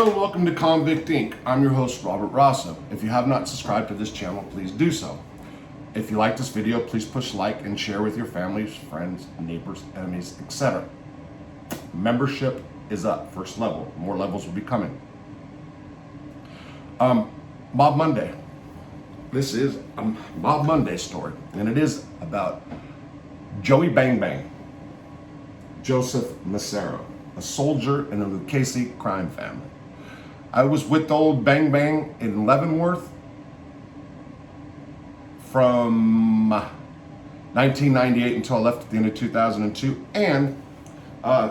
Hello, welcome to Convict Inc. I'm your host, Robert Rosso. If you have not subscribed to this channel, please do so. If you like this video, please push like and share with your families, friends, neighbors, enemies, etc. Membership is up, first level. More levels will be coming. Mob Monday. This is a Mob Monday story, and it is about Joey Bang Bang, Joseph Massaro, a soldier in the Lucchese crime family. I was with old Bang Bang in Leavenworth from 1998 until I left at the end of 2002, and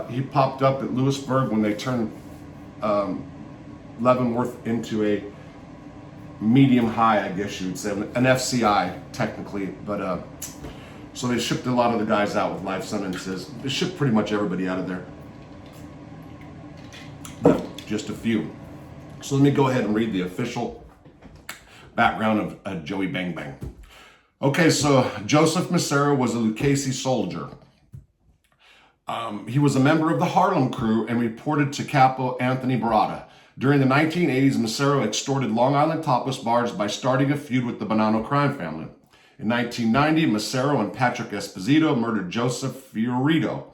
he popped up at Lewisburg when they turned Leavenworth into a medium high, I guess you would say, an FCI technically, but so they shipped a lot of the guys out with life sentences. They shipped pretty much everybody out of there, but just a few. So let me go ahead and read the official background of Joey Bang Bang. Okay, so Joseph Massaro was a Lucchese soldier. He was a member of the Harlem crew and reported to Capo Anthony Barada. During the 1980s, Massaro extorted Long Island topless bars by starting a feud with the Bonanno crime family. In 1990, Massaro and Patrick Esposito murdered Joseph Fiorito.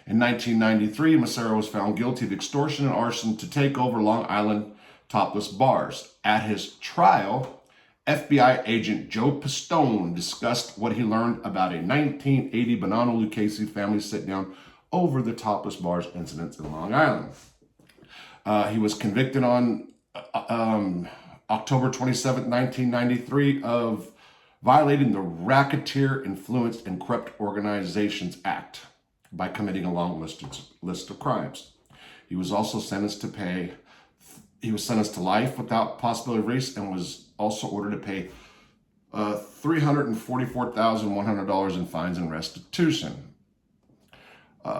In 1993, Massaro was found guilty of extortion and arson to take over Long Island topless bars. At his trial, FBI agent Joe Pistone discussed what he learned about a 1980 Bonanno-Lucchese family sit-down over the topless bars incidents in Long Island. He was convicted on October 27, 1993 of violating the Racketeer Influenced and Corrupt Organizations Act by committing a long list of crimes. He was also sentenced to life without possibility of release, and was also ordered to pay $344,100 in fines and restitution.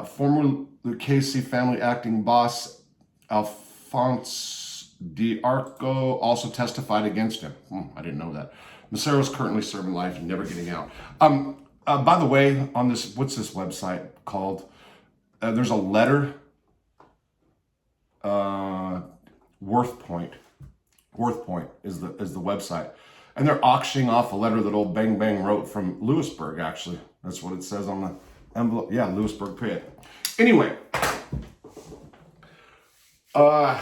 Former Lucchese family acting boss Alphonse D'Arco also testified against him. I didn't know that. Massaro is currently serving life and never getting out. By the way, on this, what's this website called? There's a letter, Worth Point is the website, and they're auctioning off a letter that old Bang Bang wrote from Lewisburg. Actually, that's what it says on the envelope. Yeah, Lewisburg, PA. Anyway, I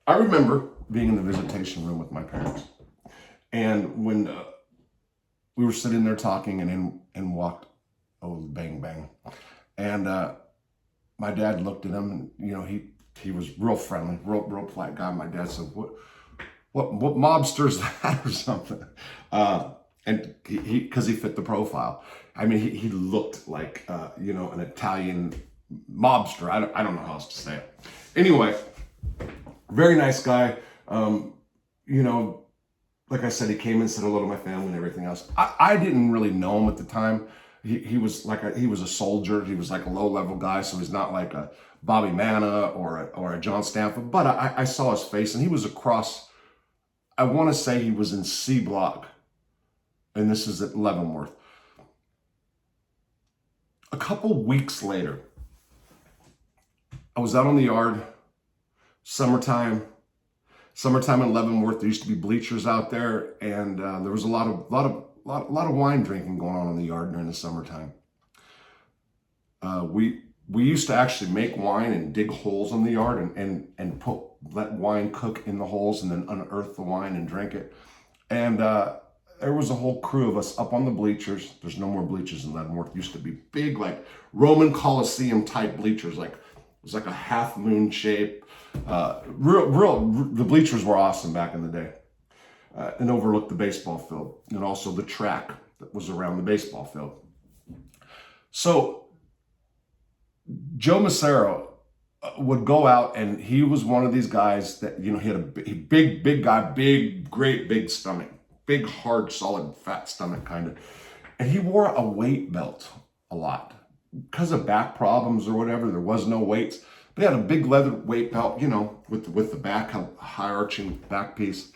remember being in the visitation room with my parents, and when we were sitting there talking, and in walked old Bang Bang, and my dad looked at him, and he was real friendly, real polite guy. My dad said, "What mobster is that?" or something, and because he fit the profile. I mean, he looked like an Italian mobster. I don't know how else to say it. Anyway, very nice guy. Like I said, he came and said hello to my family and everything else. I didn't really know him at the time. He was a soldier. He was like a low-level guy, so he's not like a Bobby Manna or a John Stanford. But I saw his face, and he was across, I want to say he was in C Block, and this is at Leavenworth. A couple weeks later, I was out on the yard, summertime in Leavenworth. There used to be bleachers out there, and there was a lot of wine drinking going on in the yard during the summertime. We used to actually make wine and dig holes in the yard and let wine cook in the holes and then unearth the wine and drink it. And there was a whole crew of us up on the bleachers. There's no more bleachers in Leavenworth. It used to be big, like Roman Colosseum type bleachers. It was like a half moon shape. The bleachers were awesome back in the day. And overlooked the baseball field, and also the track that was around the baseball field. So Joe Massaro would go out, and he was one of these guys that, he had a big guy, great big stomach, big, hard, solid, fat stomach kind of. And he wore a weight belt a lot. Because of back problems or whatever, there was no weights. But he had a big leather weight belt, with the back, high arching back piece.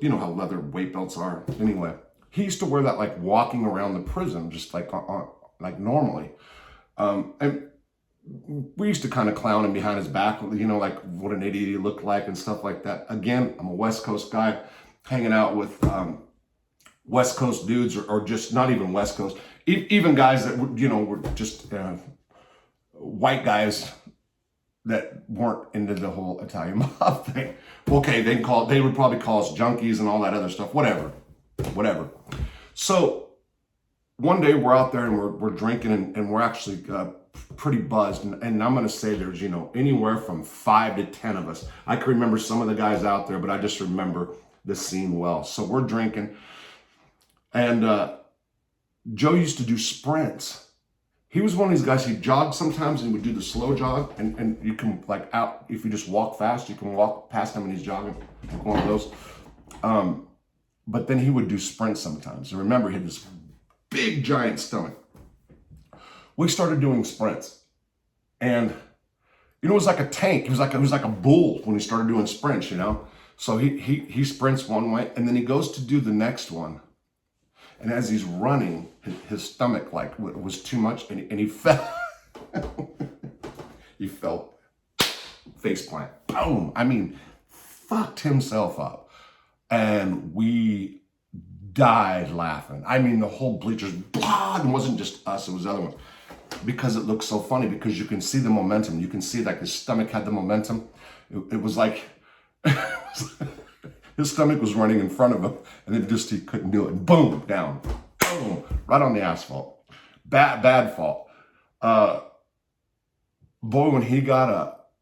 You know how leather weight belts are. Anyway, he used to wear that like walking around the prison, just like normally. And we used to kind of clown him behind his back, like what an idiot he looked like and stuff like that. Again, I'm a West Coast guy, hanging out with West Coast dudes, or just not even West Coast, even guys that were just white guys that weren't into the whole Italian mob thing. Okay, they would probably call us junkies and all that other stuff. Whatever. So one day we're out there and we're drinking, and we're actually pretty buzzed. And I'm going to say there's, anywhere from 5 to 10 of us. I can remember some of the guys out there, but I just remember the scene well. So we're drinking, and Joe used to do sprints. He was one of these guys, he'd jog sometimes and he would do the slow jog, and you can if you just walk fast, you can walk past him and he's jogging, like one of those. But then he would do sprints sometimes. And remember, he had this big giant stomach. We started doing sprints, and it was like a tank. It was like a bull when he started doing sprints, So he sprints one way, and then he goes to do the next one. And as he's running, his stomach was too much, and he fell. He fell face plant. Boom! I mean, fucked himself up, and we died laughing. I mean, the whole bleachers. Blah! It wasn't just us; it was the other ones, because it looked so funny. Because you can see the momentum. You can see his stomach had the momentum. It was like. His stomach was running in front of him, and he couldn't do it. Boom, down, boom, right on the asphalt. Bad fall. Boy, when he got up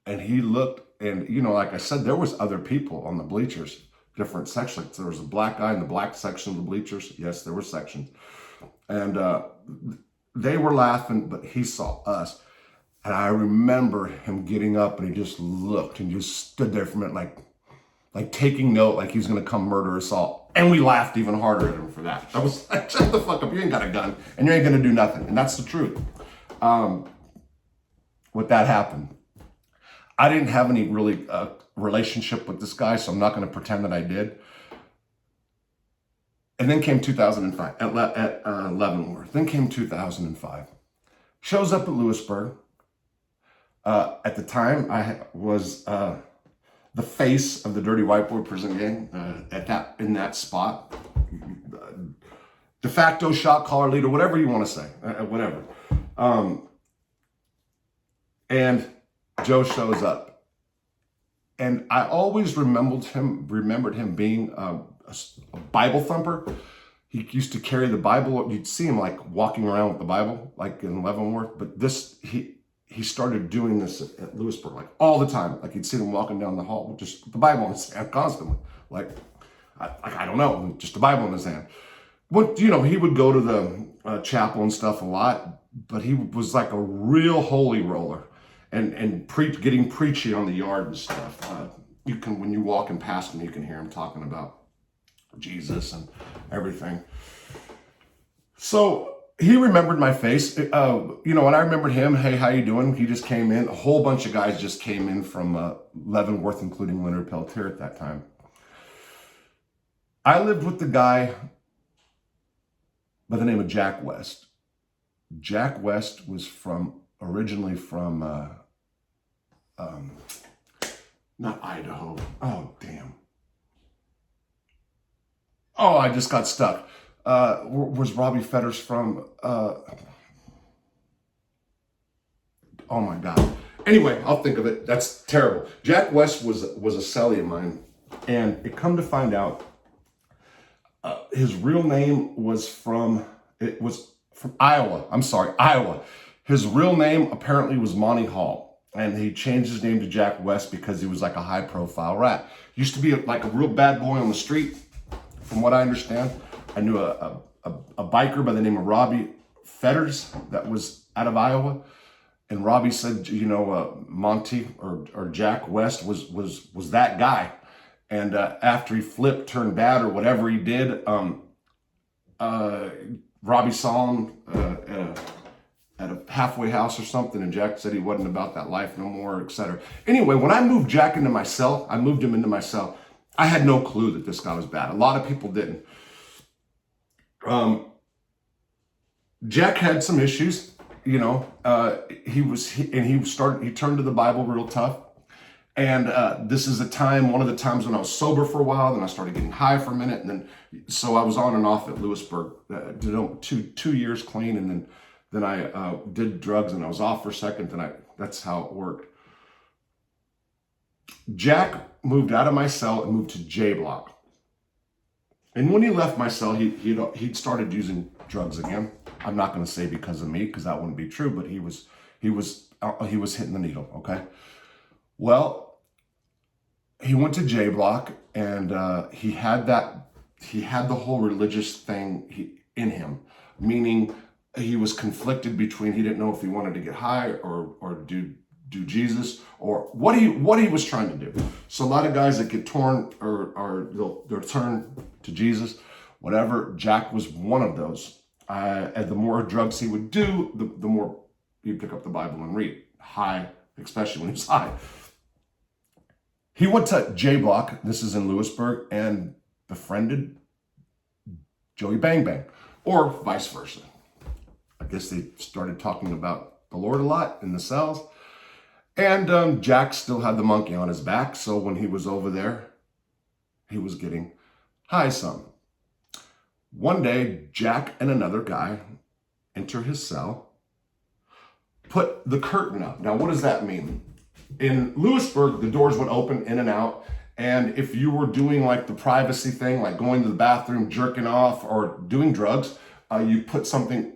and he looked, and like I said, there was other people on the bleachers, different sections. Like there was a black guy in the black section of the bleachers. Yes, there were sections, and they were laughing, but he saw us, and I remember him getting up, and he just looked and just stood there for a minute, like taking note, like he was going to come murder us all. And we laughed even harder at him for that. I was like, shut the fuck up. You ain't got a gun and you ain't going to do nothing. And that's the truth. What that happened. I didn't have any really relationship with this guy, so I'm not going to pretend that I did. And then came 2005 at Leavenworth. Then came 2005. Shows up at Lewisburg. At the time, I was... the face of the Dirty White Boy prison gang in that spot, de facto shot caller leader, whatever you want to say, whatever. And Joe shows up, and I always remembered him being a Bible thumper. He used to carry the Bible. You'd see him walking around with the Bible, like in Leavenworth. But he started doing this at Lewisburg, all the time. You'd see him walking down the hall with just the Bible in his hand constantly. I don't know, just the Bible in his hand. But, he would go to the chapel and stuff a lot, but he was like a real holy roller and getting preachy on the yard and stuff. When you're walking past him, you can hear him talking about Jesus and everything. So, he remembered my face, and I remembered him. Hey, how you doing? He just came in. A whole bunch of guys just came in from Leavenworth, including Leonard Peltier at that time. I lived with the guy by the name of Jack West. Jack West was originally from, not Idaho. Oh, damn. Oh, I just got stuck. Was Robbie Fetters from, oh my God. Anyway, I'll think of it. That's terrible. Jack West was a cellie of mine, and it come to find out, his real name was from Iowa. I'm sorry, Iowa. His real name apparently was Monty Hall, and he changed his name to Jack West because he was like a high profile rat. Used to be a real bad boy on the street, from what I understand. I knew a biker by the name of Robbie Fetters that was out of Iowa. And Robbie said, Monty or Jack West was that guy. And after he turned bad or whatever he did, Robbie saw him at a halfway house or something, and Jack said he wasn't about that life no more, etc. Anyway, when I moved Jack into my cell, I moved him into my cell. I had no clue that this guy was bad. A lot of people didn't. Jack had some issues. he turned to the Bible real tough. And this is one of the times when I was sober for a while, then I started getting high for a minute. And then, so I was on and off at Lewisburg, did two years clean. And then I did drugs and I was off for a second. That's how it worked. Jack moved out of my cell and moved to J Block. And when he left my cell, he'd started using drugs again. I'm not going to say because of me, because that wouldn't be true, but he was hitting the needle. Okay. Well, he went to J Block, and he had the whole religious thing in him, meaning he was conflicted between, he didn't know if he wanted to get high or do Jesus, or what he was trying to do. So a lot of guys that get torn or they'll turn to Jesus, whatever. Jack was one of those. And the more drugs he would do, the more he'd pick up the Bible and read. High, especially when he was high. He went to J Block, this is in Lewisburg, and befriended Joey Bang Bang, or vice versa. I guess they started talking about the Lord a lot in the cells. And Jack still had the monkey on his back, so when he was over there, he was getting high some. One day, Jack and another guy enter his cell, put the curtain up. Now, what does that mean? In Lewisburg, the doors would open in and out. And if you were doing like the privacy thing, like going to the bathroom, jerking off, or doing drugs, you put something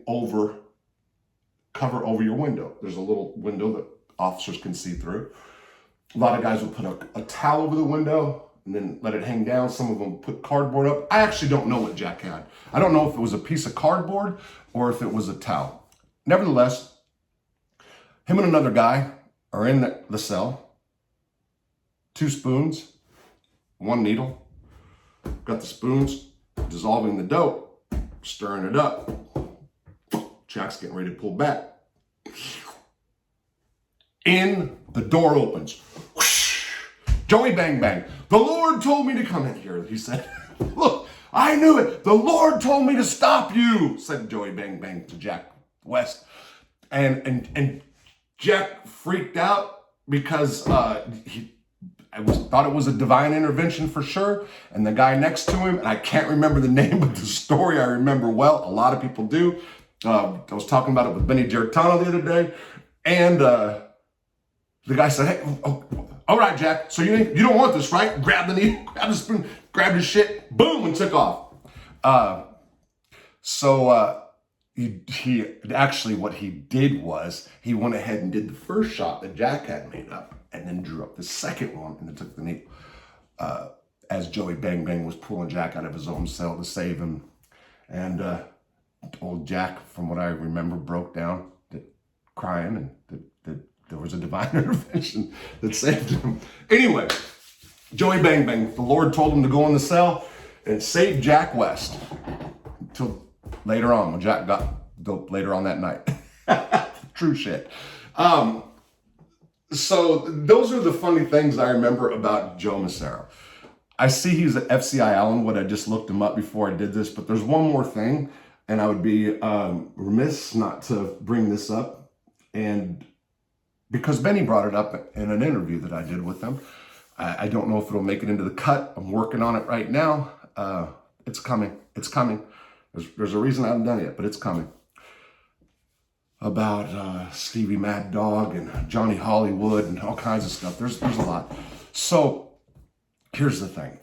cover over your window. There's a little window that officers can see through. A lot of guys would put a towel over the window and then let it hang down. Some of them put cardboard up. I actually don't know what Jack had. I don't know if it was a piece of cardboard or if it was a towel. Nevertheless, him and another guy are in the cell. 2 spoons, 1 needle. Got the spoons, dissolving the dope, stirring it up. Jack's getting ready to pull back. The door opens. Joey Bang Bang, the Lord told me to come in here, he said. Look, I knew it. The Lord told me to stop you, said Joey Bang Bang to Jack West. And Jack freaked out because he thought it was a divine intervention for sure. And the guy next to him, and I can't remember the name, but the story I remember well. A lot of people do. I was talking about it with Benny Giarratano the other day. And the guy said, hey, all right, Jack, so you don't want this, right? Grab the needle, grab the spoon, grabbed his shit, boom, and took off. He actually, what he did was he went ahead and did the first shot that Jack had made up and then drew up the second one and then took the needle. As Joey Bang Bang was pulling Jack out of his own cell to save him. And old Jack, from what I remember, broke down crying, and that there was a divine intervention that saved him. Anyway, Joey Bang Bang, the Lord told him to go in the cell and save Jack West until later on, when Jack got dope later on that night. True shit. So those are the funny things I remember about Joe Massaro. I see he's at FCI Allenwood. I just looked him up before I did this, but there's one more thing, and I would be remiss not to bring this up. And because Benny brought it up in an interview that I did with him, I don't know if it'll make it into the cut. I'm working on it right now. It's coming. It's coming. There's a reason I haven't done it yet, but it's coming. About Stevie Mad Dog and Johnny Hollywood and all kinds of stuff. There's a lot. So here's the thing.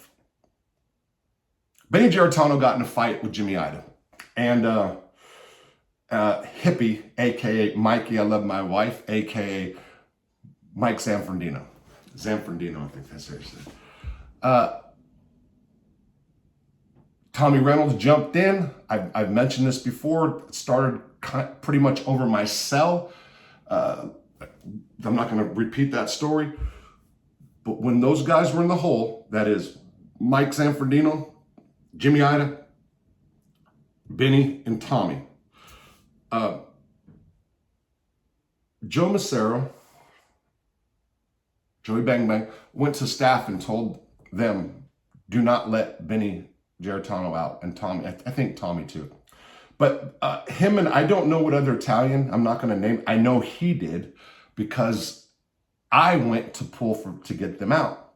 Benny Giarratano got in a fight with Jimmy Ida. And Hippie, a.k.a. Mikey, I Love My Wife, a.k.a. Mike Zanfordino. Zanfordino, I think that's how you say it. Tommy Reynolds jumped in. I've mentioned this before. It started pretty much over my cell. I'm not going to repeat that story. But when those guys were in the hole, that is Mike Zanfordino, Jimmy Ida, Benny, and Tommy, Joe Massaro, Joey Bang Bang, went to staff and told them, do not let Benny Giarratano out, and Tommy, I think Tommy too. But him and I don't know what other Italian, I'm not going to name, I know he did because I went to to get them out.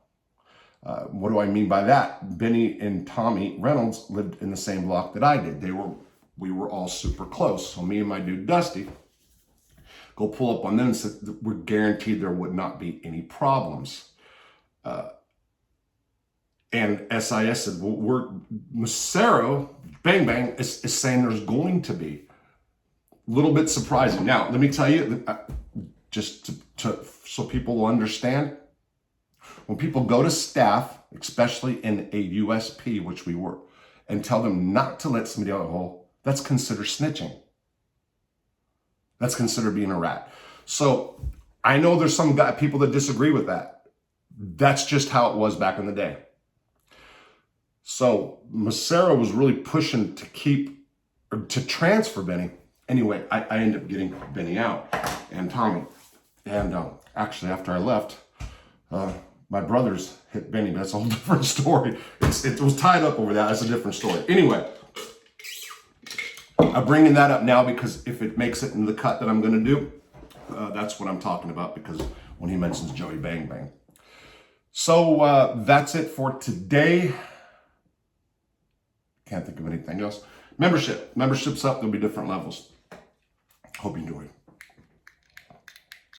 What do I mean by that? Benny and Tommy Reynolds lived in the same block that I did. We were all super close. So me and my dude Dusty go pull up on them and said, we're guaranteed there would not be any problems. And SIS said, well, Massaro, bang, bang, is saying there's going to be. A little bit surprising. Now, let me tell you, just so people will understand, when people go to staff, especially in a USP, which we were, and tell them not to let somebody out of the hole, that's considered snitching. That's considered being a rat. So I know there's some people that disagree with that. That's just how it was back in the day. So Massaro was really pushing to transfer Benny. Anyway, I ended up getting Benny out and Tommy. And actually, after I left, my brothers hit Benny, but that's a whole different story. It was tied up over that. That's a different story. Anyway, I'm bringing that up now because if it makes it in the cut that I'm going to do, that's what I'm talking about, because when he mentions Joey Bang Bang. So that's it for today. Can't think of anything else. Membership's up. There'll be different levels. Hope you enjoyed.